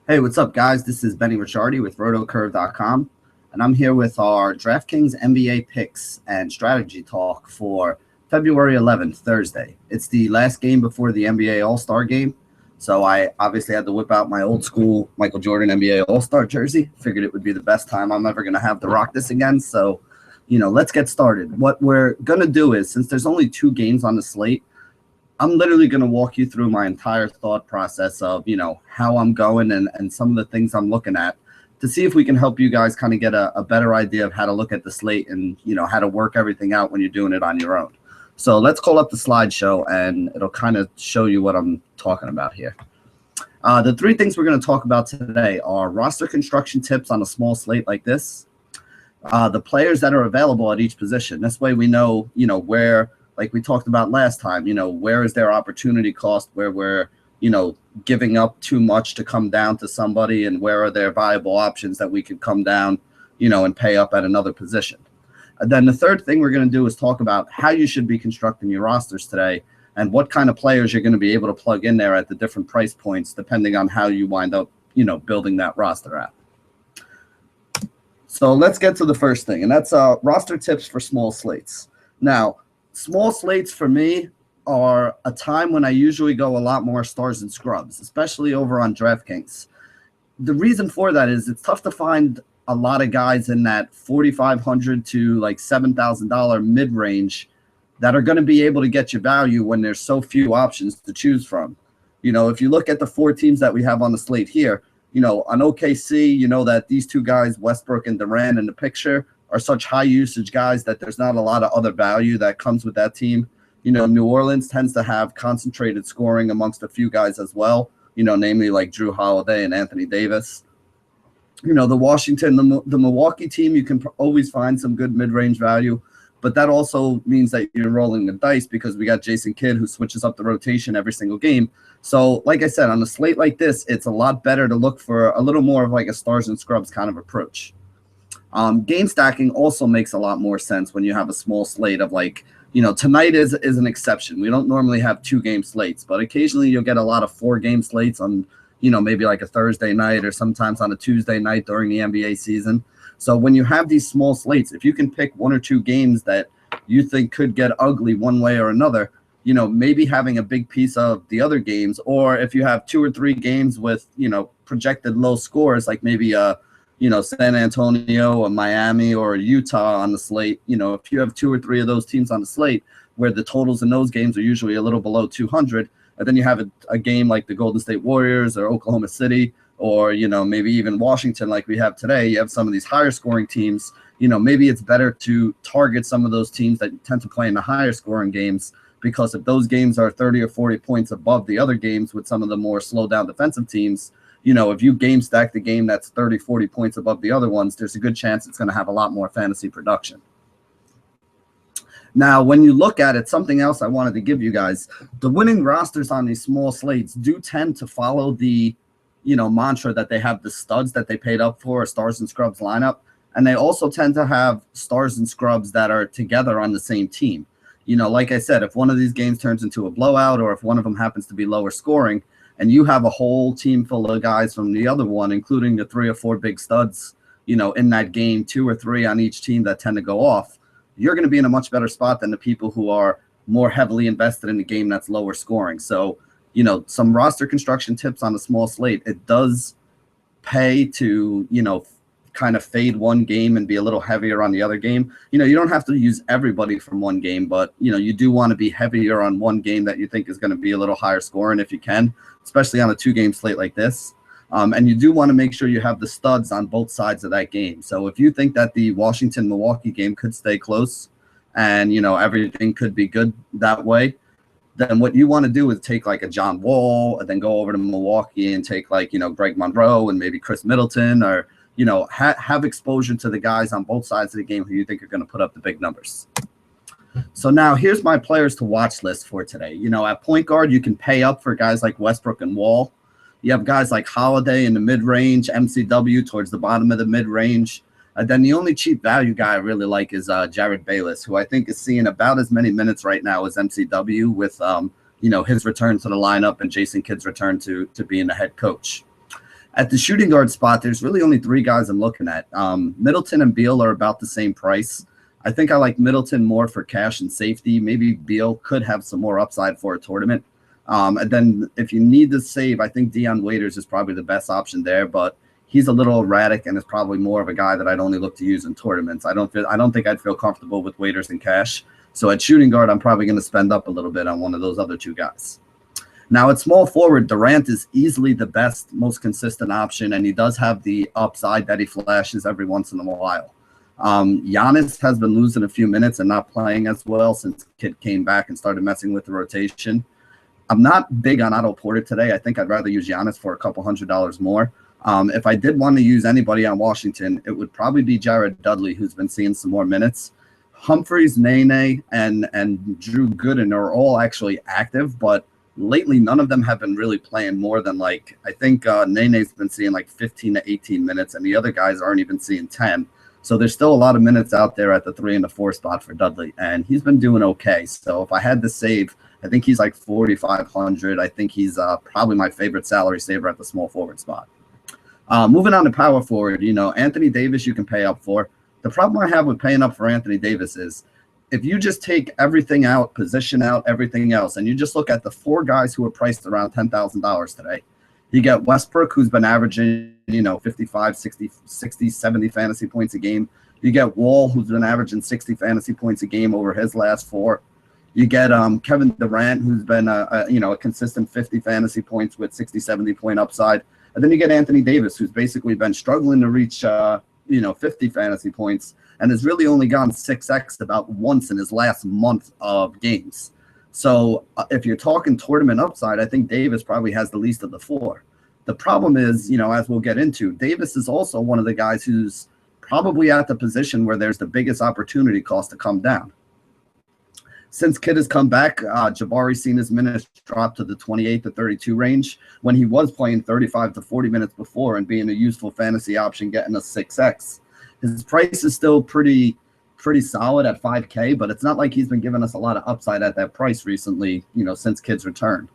Hey, what's up, guys? This is Benny Ricciardi with rotocurve.com, and I'm here with our DraftKings NBA picks and strategy talk for February 11th, Thursday. It's the last game before the NBA All-Star game, so I obviously had to whip out my old school Michael Jordan NBA All-Star jersey. Figured it would be the best time I'm ever going to have to rock this again, so, let's get started. What we're going to do is, since there's only two games on the slate, I'm literally going to walk you through my entire thought process of, how I'm going and some of the things I'm looking at to see if we can help you guys kind of get a better idea of how to look at the slate and, how to work everything out when you're doing it on your own. So let's call up the slideshow and it'll kind of show you what I'm talking about here. The three things we're going to talk about today are roster construction tips on a small slate like this, the players that are available at each position. This way we know, where, like we talked about last time, where is their opportunity cost, where we're, giving up too much to come down to somebody, and where are there viable options that we could come down, and pay up at another position. And then the third thing we're going to do is talk about how you should be constructing your rosters today and what kind of players you're going to be able to plug in there at the different price points, depending on how you wind up, building that roster out. So let's get to the first thing, and that's roster tips for small slates. Now, small slates for me are a time when I usually go a lot more stars and scrubs, especially over on DraftKings. The reason for that is it's tough to find a lot of guys in that $4,500 to like $7,000 mid-range that are going to be able to get you value when there's so few options to choose from. If you look at the four teams that we have on the slate here, on OKC, that these two guys, Westbrook and Durant, in the picture are such high usage guys that there's not a lot of other value that comes with that team. New Orleans tends to have concentrated scoring amongst a few guys as well, namely like Drew Holiday and Anthony Davis. The Washington, the Milwaukee team, you can always find some good mid-range value, but that also means that you're rolling the dice because we got Jason Kidd who switches up the rotation every single game. So like I said, on a slate like this, it's a lot better to look for a little more of like a stars and scrubs kind of approach. Game stacking also makes a lot more sense when you have a small slate of like, tonight is an exception. We don't normally have 2-game slates, but occasionally you'll get a lot of 4-game slates on, maybe like a Thursday night or sometimes on a Tuesday night during the NBA season. So when you have these small slates, if you can pick 1 or 2 games that you think could get ugly one way or another, maybe having a big piece of the other games, or if you have 2 or 3 games with, projected low scores, like maybe San Antonio or Miami or Utah on the slate, if you have 2 or 3 of those teams on the slate where the totals in those games are usually a little below 200, and then you have a game like the Golden State Warriors or Oklahoma City or, maybe even Washington like we have today, you have some of these higher scoring teams, maybe it's better to target some of those teams that tend to play in the higher scoring games, because if those games are 30 or 40 points above the other games with some of the more slow down defensive teams, if you game stack the game that's 30, 40 points above the other ones, there's a good chance it's going to have a lot more fantasy production. Now, when you look at it, something else I wanted to give you guys, the winning rosters on these small slates do tend to follow the, mantra that they have the studs that they paid up for a stars and scrubs lineup. And they also tend to have stars and scrubs that are together on the same team. Like I said, if one of these games turns into a blowout, or if one of them happens to be lower scoring, and you have a whole team full of guys from the other one, including the 3 or 4 big studs, in that game, 2 or 3 on each team that tend to go off, you're going to be in a much better spot than the people who are more heavily invested in the game that's lower scoring. So, some roster construction tips on a small slate, it does pay to, kind of fade one game and be a little heavier on the other game. You don't have to use everybody from one game, but, you do want to be heavier on one game that you think is going to be a little higher scoring if you can, especially on a 2-game slate like this. And you do want to make sure you have the studs on both sides of that game. So if you think that the Washington-Milwaukee game could stay close and, everything could be good that way, then what you want to do is take like a John Wall and then go over to Milwaukee and take like, Greg Monroe and maybe Chris Middleton, or, have exposure to the guys on both sides of the game who you think are going to put up the big numbers. So now here's my players to watch list for today. At point guard, you can pay up for guys like Westbrook and Wall. You have guys like Holiday in the mid-range, MCW towards the bottom of the mid-range. Then the only cheap value guy I really like is Jared Bayless, who I think is seeing about as many minutes right now as MCW with, his return to the lineup and Jason Kidd's return to being the head coach. At the shooting guard spot, there's really only three guys I'm looking at. Middleton and Beal are about the same price. I think I like Middleton more for cash and safety. Maybe Beal could have some more upside for a tournament. And then if you need to save, I think Dion Waiters is probably the best option there, but he's a little erratic and is probably more of a guy that I'd only look to use in tournaments. I don't think I'd feel comfortable with Waiters and cash. So at shooting guard, I'm probably going to spend up a little bit on one of those other two guys. Now, at small forward, Durant is easily the best, most consistent option, and he does have the upside that he flashes every once in a while. Giannis has been losing a few minutes and not playing as well since Kid came back and started messing with the rotation. I'm not big on Otto Porter today. I think I'd rather use Giannis for a couple $100 more. If I did want to use anybody on Washington, it would probably be Jared Dudley, who's been seeing some more minutes. Humphreys, Nene, and Drew Gooden are all actually active, but lately none of them have been really playing more than I think Nene's been seeing 15 to 18 minutes, and the other guys aren't even seeing 10. So there's still a lot of minutes out there at the 3 and the 4 spot for Dudley, and he's been doing okay. So if I had to save, I think he's 4,500. I think he's probably my favorite salary saver at the small forward spot. Moving on to power forward, Anthony Davis you can pay up for. The problem I have with paying up for Anthony Davis is if you just take everything out, position out, everything else, and you just look at the 4 guys who are priced around $10,000 today, you get Westbrook, who's been averaging, 55, 60, 70 fantasy points a game. You get Wall, who's been averaging 60 fantasy points a game over his last 4. You get Kevin Durant, who's been a consistent 50 fantasy points with 60, 70 point upside. And then you get Anthony Davis, who's basically been struggling to reach 50 fantasy points and has really only gone 6x about once in his last month of games. So if you're talking tournament upside, I think Davis probably has the least of the 4. The problem is, as we'll get into, Davis is also one of the guys who's probably at the position where there's the biggest opportunity cost to come down. Since Kidd has come back, Jabari's seen his minutes drop to the 28 to 32 range when he was playing 35 to 40 minutes before and being a useful fantasy option, getting a 6x. His price is still pretty solid at $5K, but it's not like he's been giving us a lot of upside at that price recently, since Kidd's return.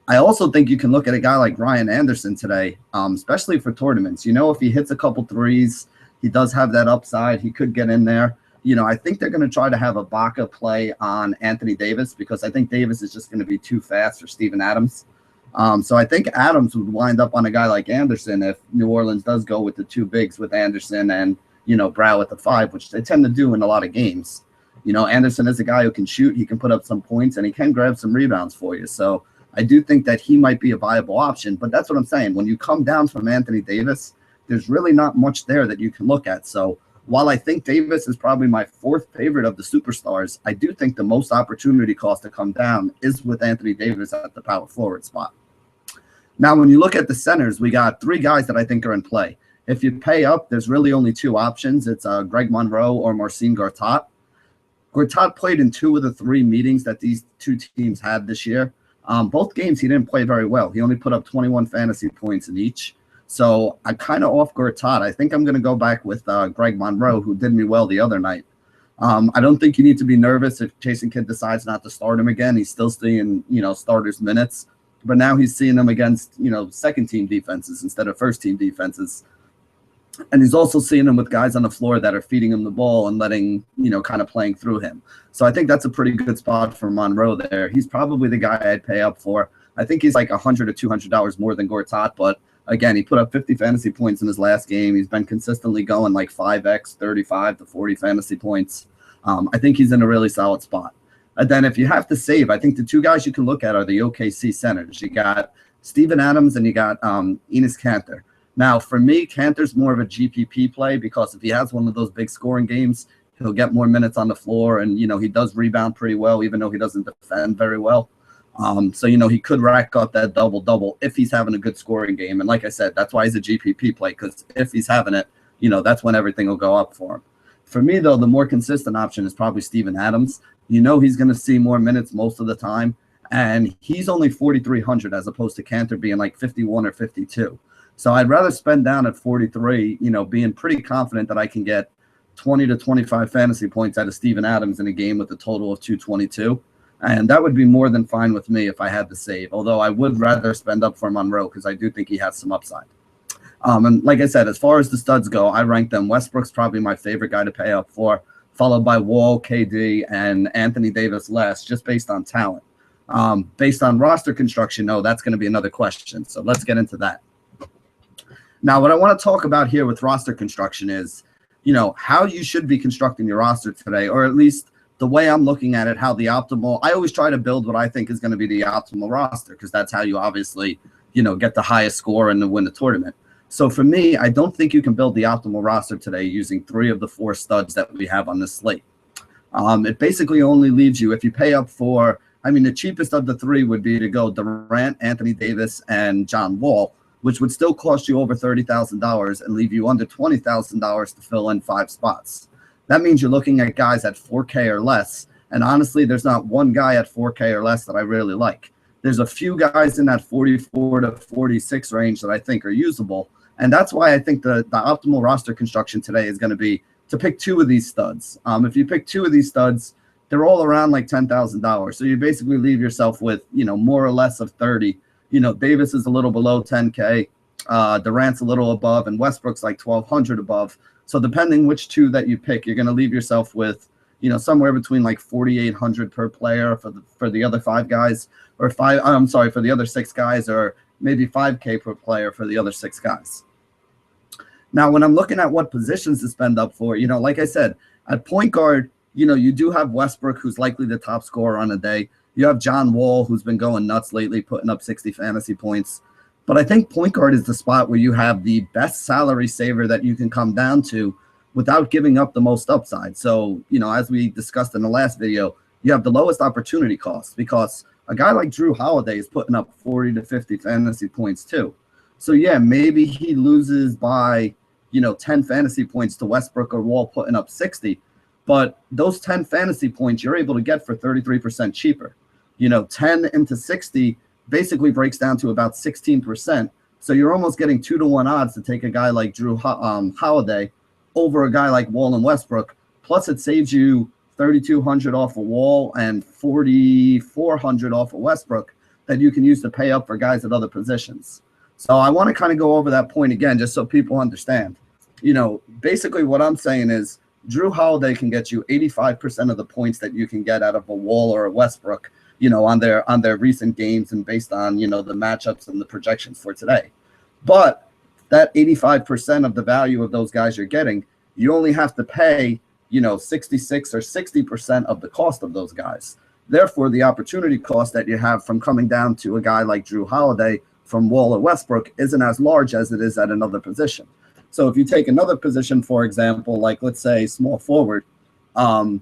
I also think you can look at a guy like Ryan Anderson today, especially for tournaments. If he hits a couple threes, he does have that upside. He could get in there. I think they're going to try to have Ibaka play on Anthony Davis because I think Davis is just going to be too fast for Steven Adams. So I think Adams would wind up on a guy like Anderson if New Orleans does go with the 2 bigs with Anderson and, Brow at the 5, which they tend to do in a lot of games. Anderson is a guy who can shoot. He can put up some points, and he can grab some rebounds for you. So I do think that he might be a viable option. But that's what I'm saying. When you come down from Anthony Davis, there's really not much there that you can look at. So while I think Davis is probably my 4th favorite of the superstars, I do think the most opportunity cost to come down is with Anthony Davis at the power forward spot. Now, when you look at the centers, we got 3 guys that I think are in play. If you pay up, there's really only 2 options. It's Greg Monroe or Marcin Gortat. Gortat played in 2 of the 3 meetings that these 2 teams had this year. Both games, he didn't play very well. He only put up 21 fantasy points in each. So I'm kind of off Gortat. I think I'm going to go back with Greg Monroe, who did me well the other night. I don't think you need to be nervous if Jason Kidd decides not to start him again. He's still seeing, starters minutes. But now he's seeing them against, second-team defenses instead of first-team defenses. And he's also seeing them with guys on the floor that are feeding him the ball and letting, kind of playing through him. So I think that's a pretty good spot for Monroe there. He's probably the guy I'd pay up for. I think he's like $100 or $200 more than Gortat, but again, he put up 50 fantasy points in his last game. He's been consistently going 5x, 35 to 40 fantasy points. I think he's in a really solid spot. And then if you have to save, I think the 2 guys you can look at are the OKC centers. You got Steven Adams and you got Enes Kanter. Now, for me, Kanter's more of a GPP play because if he has one of those big scoring games, he'll get more minutes on the floor. And, he does rebound pretty well, even though he doesn't defend very well. So, he could rack up that double-double if he's having a good scoring game. And like I said, that's why he's a GPP play because if he's having it, that's when everything will go up for him. For me, though, the more consistent option is probably Steven Adams. He's going to see more minutes most of the time. And he's only 4,300 as opposed to Kanter being 51 or 52. So I'd rather spend down at 43, being pretty confident that I can get 20 to 25 fantasy points out of Steven Adams in a game with a total of 222. And that would be more than fine with me if I had to save, although I would rather spend up for Monroe because I do think he has some upside. And like I said, as far as the studs go, I rank them. Westbrook's probably my favorite guy to pay up for, followed by Wall, KD, and Anthony Davis last, just based on talent. Based on roster construction, no, that's going to be another question. So let's get into that. Now, what I want to talk about here with roster construction is, how you should be constructing your roster today, or at least the way I'm looking at it, how the optimal – I always try to build what I think is going to be the optimal roster, because that's how you obviously, get the highest score and win the tournament. So for me, I don't think you can build the optimal roster today using 3 of the 4 studs that we have on this slate. It basically only leaves you, if you pay up for – the cheapest of the 3 would be to go Durant, Anthony Davis, and John Wall, which would still cost you over $30,000 and leave you under $20,000 to fill in 5 spots. That means you're looking at guys at 4K or less. And honestly, there's not one guy at 4K or less that I really like. There's a few guys in that 44 to 46 range that I think are usable. And that's why I think the optimal roster construction today is going to be to pick 2 of these studs. If you pick 2 of these studs, they're all around like $10,000. So you basically leave yourself with, more or less of 30. Davis is a little below 10K. Durant's a little above, and Westbrook's like 1,200 above. So depending which 2 that you pick, you're going to leave yourself with, somewhere between like 4,800 per player for the other 5 guys, or for the other 6 guys, or maybe 5K per player for the other 6 guys. Now, when I'm looking at what positions to spend up for, like I said, at point guard, you do have Westbrook, who's likely the top scorer on the day. You have John Wall, who's been going nuts lately, putting up 60 fantasy points. But I think point guard is the spot where you have the best salary saver that you can come down to without giving up the most upside. So, as we discussed in the last video, you have the lowest opportunity cost, because a guy like Drew Holiday is putting up 40 to 50 fantasy points too. So, yeah, maybe he loses by, 10 fantasy points to Westbrook or Wall putting up 60. But those 10 fantasy points you're able to get for 33% cheaper. 10 into 60 basically breaks down to about 16%. So you're almost getting 2-to-1 odds to take a guy like Drew Holiday over a guy like Wall and Westbrook. Plus, it saves you 3,200 off of Wall and 4,400 off of Westbrook that you can use to pay up for guys at other positions. So I want to kind of go over that point again, just so people understand. Basically what I'm saying is Drew Holiday can get you 85% of the points that you can get out of a Wall or a Westbrook, on their recent games and based on, the matchups and the projections for today. But that 85% of the value of those guys you're getting, you only have to pay, 66 or 60% of the cost of those guys. Therefore, the opportunity cost that you have from coming down to a guy like Drew Holiday from Wall or Westbrook isn't as large as it is at another position. So if you take another position, for example, like let's say small forward, where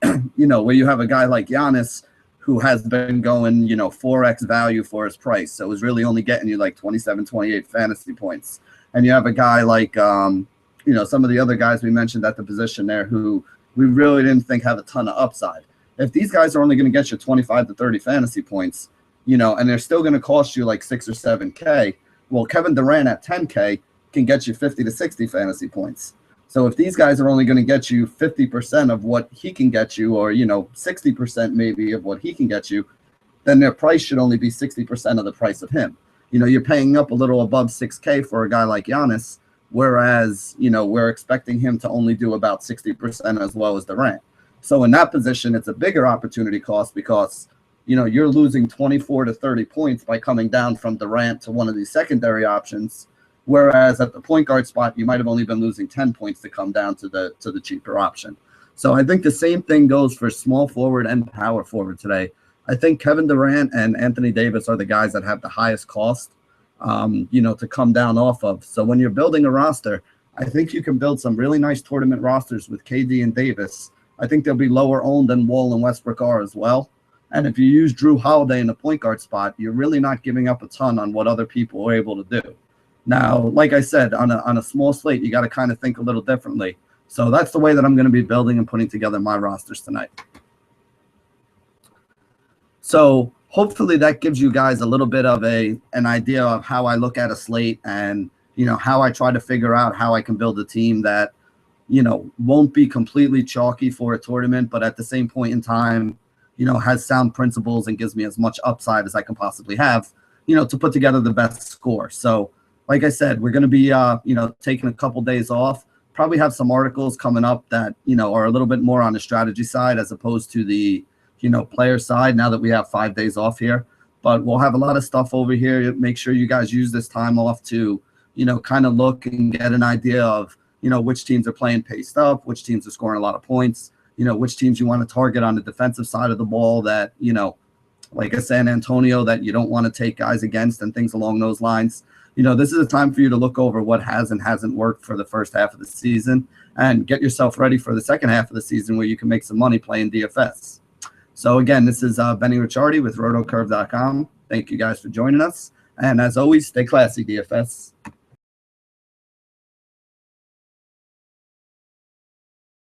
you have a guy like Giannis who has been going, 4x value for his price. So is really only getting you like 27, 28 fantasy points. And you have a guy like, some of the other guys we mentioned at the position there who we really didn't think had a ton of upside. If these guys are only going to get you 25 to 30 fantasy points, and they're still going to cost you like 6 or 7K, well, Kevin Durant at 10K can get you 50 to 60 fantasy points. So if these guys are only going to get you 50% of what he can get you, or, 60% maybe of what he can get you, then their price should only be 60% of the price of him. You're paying up a little above 6K for a guy like Giannis, whereas, we're expecting him to only do about 60% as well as Durant. So in that position, it's a bigger opportunity cost because, you're losing 24 to 30 points by coming down from Durant to one of these secondary options. Whereas at the point guard spot, you might have only been losing 10 points to come down to the cheaper option. So I think the same thing goes for small forward and power forward today. I think Kevin Durant and Anthony Davis are the guys that have the highest cost, to come down off of. So when you're building a roster, I think you can build some really nice tournament rosters with KD and Davis. I think they'll be lower owned than Wall and Westbrook are as well. And if you use Drew Holiday in the point guard spot, you're really not giving up a ton on what other people are able to do. Now, like I said, on a small slate, you got to kind of think a little differently. So that's the way that I'm going to be building and putting together my rosters tonight. So hopefully that gives you guys a little bit of an idea of how I look at a slate and, how I try to figure out how I can build a team that, won't be completely chalky for a tournament, but at the same point in time, has sound principles and gives me as much upside as I can possibly have, to put together the best score. So like I said, we're going to be, taking a couple days off. Probably have some articles coming up that, are a little bit more on the strategy side as opposed to the, player side now that we have 5 days off here. But we'll have a lot of stuff over here. Make sure you guys use this time off to, kind of look and get an idea of, which teams are playing paced up, which teams are scoring a lot of points, which teams you want to target on the defensive side of the ball that, like a San Antonio that you don't want to take guys against and things along those lines. This is a time for you to look over what has and hasn't worked for the first half of the season and get yourself ready for the second half of the season where you can make some money playing DFS. So again, this is Benny Ricciardi with rotocurve.com. Thank you guys for joining us. And as always, stay classy, DFS.